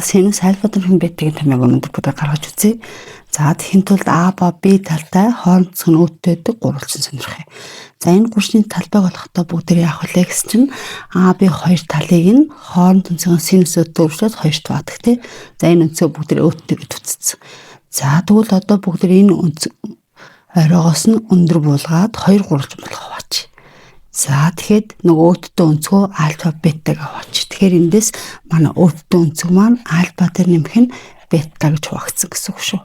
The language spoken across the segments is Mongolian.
синус альфа төрхөн бетагийн томьёог өнөөдөр бүгд гаргаж үзье. За тэхийн тулд А ба Б талтай хоорондох нь өөдтэй гурвалжин сонирхъя. За энэ гурвчны талбайг олохдоо бүгд яах вэ гэсэн чинь А Б хоёр талыг нь хооронд өнцгөн синус өөдтэй өргөжлөд хоёрт баадаг тий. За энэ өнцөг бүгд өөдтэй гэж үзсэн. За тэгвэл одоо бүгд энэ оройгоос нь өндөр буулгаад 2 гурвалжин болгох бач. За тэгэхэд нөгөө өөдтэй өнцгөө альфа бетаг аваач. Тэгэхээр эндээс манай өөдтэй өнцөг маань альфа дээр нэмэх нь бета гэж хуваагдсан гэсэн үг шүү.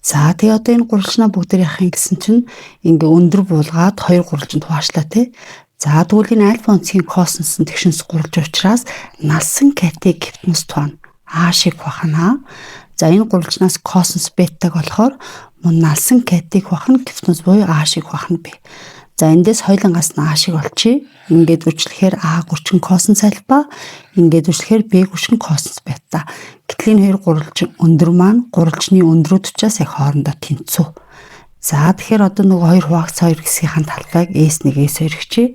За тэгээ одоо энэ гурвалжнаа бүгд яах юм гэсэн чинь ингээ өндөр буулгаад 2 гурвалжинд хуваачлаа тий. За тэгвэл энэ альфа өнцгийн косинус нь тэгшинс гурвалж учраас налсан катыг гипнус туана А шиг бахна. За энэ гурвалжнаас косинус бетаг болохоор мөн налсан катыг бахна гипнус буюу А шиг бахна бэ. За эндээс хоёулангаас нь А шиг болчихъя. Ингээд үржлэхээр А гүрчин косинус альфа, ингээд үржлэхээр Б гүрчин косинус бета. Гэтэл энэ хоёр гурвалжин өндөр маань гурвалжны өндрүүд учраас яг хоорондоо тэнцүү. За тэгэхээр одоо нөгөө хоёр хуваагц хоёр хэсгийнхэн талбайг S1 S2 гэчээ.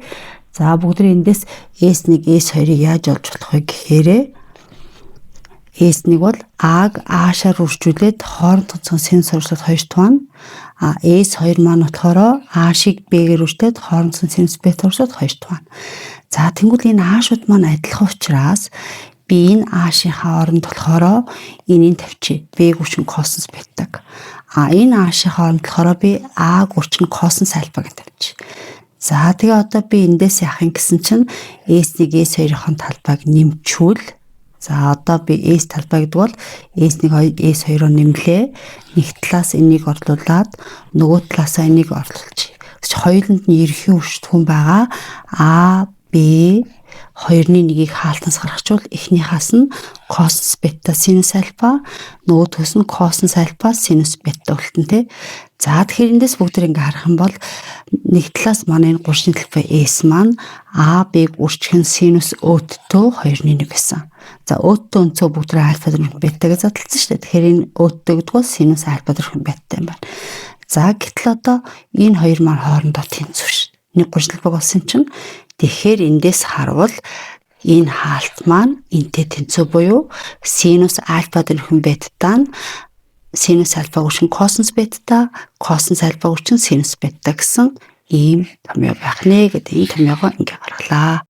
За бүгд эндээс S1 S2-ыг яаж олж болох вэ гэхээр S1 бол А-г А-шаар үржүүлээд хооронд тонцсон синус урагшлалт 2 туана. S2 маань болохоор А шиг Б-гээр үржүүлээд хооронд тонцсон синус бета урагшлалт 2 туана. За тэгвэл энэ А-шууд маань адилхан учраас B нь А-шийнхаа оронд болохоор энийг тавьчих. Б гүрчин косинус бетаг. Энэ А-шийнхаа оронд болохоор би А гүрчин косинус альфа гэж тавьчих. За тэгээ одоо би эндээс яах юм гэсэн чинь S1 S2-ийн талбайг нэмчүүл. За одоо би S талбай гэдэг бол S1 S2-оор нэмлээ. Нэг талаас энийг орлуулад нөгөө талаасаа энийг орлуулчих. Хоёуланд нь ерхий өршөлтгөн байгаа. А, Б хоёрны нэгийг хаалтнаас гаргачвал эхнийхээс нь косинус бета синус альфа, нөгөөдгөөс нь косинус альфа синус бета үлдэн тий. За тэгэхээр эндээс бүгд ингэ харах юм бол нэг талаас манай энэ гурван талбай S маань А, Б үржихэн синус өөдтэй 2-1 гэсэн. За өөдтэй өнцөг бүгд альфа төрхөн бета гэж задлсан шүү дээ. Тэгэхээр энэ өөдтэй гэдэг бол синус альфа төрхөн бета юм байна. За гэтэл одоо энэ хоёр маань хоорондоо тэнцвэр шүү. Нэг гурван талбай болсон чинь тэгэхээр эндээс харвал энэ хаалт маань энтэй тэнцүү буюу синус альфа төрхөн бетаа синус альфа гүрчин косинус бета, косинус альфа гүрчин синус бета гэсэн ийм томьёо байх нэ гэдэг энэ томьёогоо ингээ гаргалаа.